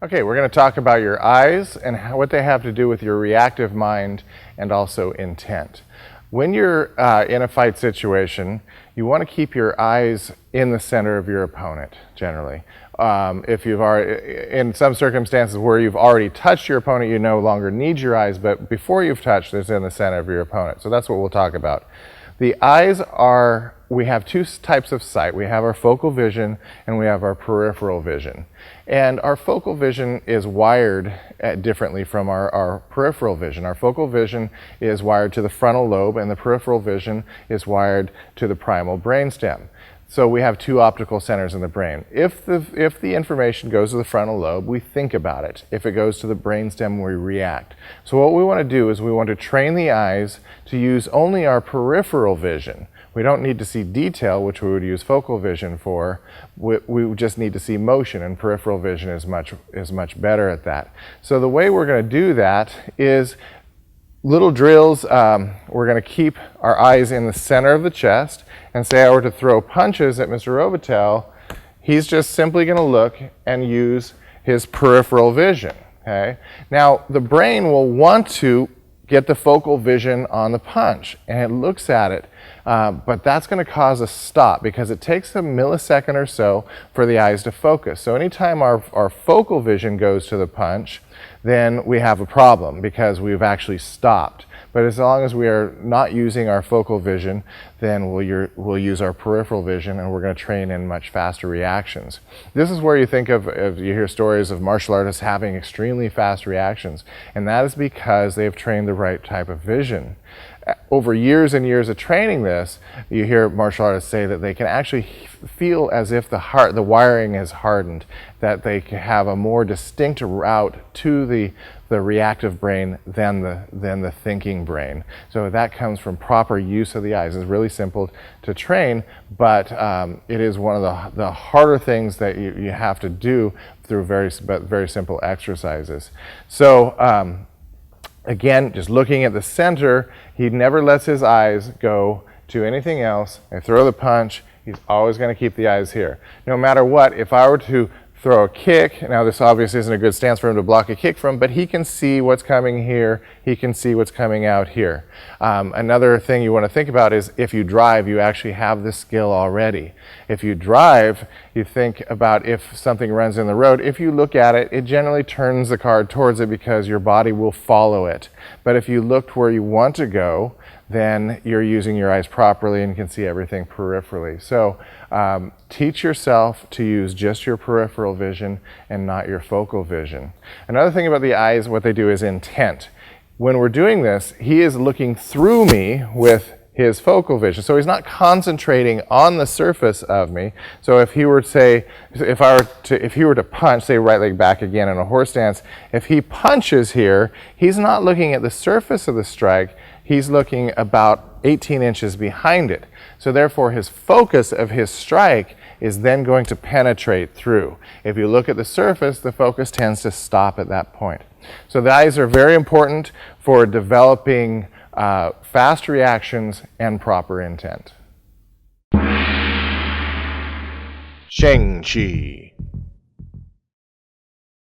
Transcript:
Okay, we're going to talk about your eyes and what they have to do with your reactive mind and also intent. When you're in a fight situation, you want to keep your eyes in the center of your opponent, generally. If you've already, in some circumstances where you've already touched your opponent, you no longer need your eyes, but before you've touched, it's in the center of your opponent. So that's what we'll talk about. The eyes are, we have two types of sight. We have our focal vision and we have our peripheral vision. And our focal vision is wired differently from our peripheral vision. Our focal vision is wired to the frontal lobe and the peripheral vision is wired to the primal brainstem. So we have two optical centers in the brain. If the information goes to the frontal lobe, we think about it. If it goes to the brainstem, we react. So what we want to do is we want to train the eyes to use only our peripheral vision. We don't need to see detail, which we would use focal vision for. We just need to see motion, and peripheral vision is much better at that. So the way we're going to do that is little drills. We're going to keep our eyes in the center of the chest, and say I were to throw punches at Mr. Robitel, he's just simply going to look and use his peripheral vision. Okay? Now, the brain will want to get the focal vision on the punch, and it looks at it, but that's going to cause a stop because it takes a millisecond or so for the eyes to focus. So anytime our focal vision goes to the punch, then we have a problem because we've actually stopped. But as long as we are not using our focal vision, then we'll use our peripheral vision, and we're going to train in much faster reactions. This is where you think of you hear stories of martial artists having extremely fast reactions, and that is because they've trained the right type of vision. Over years and years of training this, you hear martial artists say that they can actually feel as if the wiring is hardened, that they can have a more distinct route to the reactive brain than the thinking brain. So that comes from proper use of the eyes. It's really simple to train, but it is one of the harder things that you have to do through very simple exercises. So again, just looking at the center, he never lets his eyes go to anything else. I throw the punch, he's always going to keep the eyes here. No matter what, if I were to throw a kick, now this obviously isn't a good stance for him to block a kick from, but he can see what's coming here, he can see what's coming out here. Another thing you want to think about is if you drive, you actually have this skill already. If you drive, you think about if something runs in the road, if you look at it, it generally turns the car towards it because your body will follow it. But if you looked where you want to go, then you're using your eyes properly and can see everything peripherally. So teach yourself to use just your peripheral vision and not your focal vision. Another thing about the eyes, what they do is intent. When we're doing this, he is looking through me with his focal vision. So he's not concentrating on the surface of me. So if he were to say, if he were to punch, say right leg back again in a horse stance, if he punches here, he's not looking at the surface of the strike, he's looking about 18 inches behind it. So therefore his focus of his strike is then going to penetrate through. If you look at the surface, the focus tends to stop at that point. So the eyes are very important for developing fast reactions and proper intent. Sheng Qi.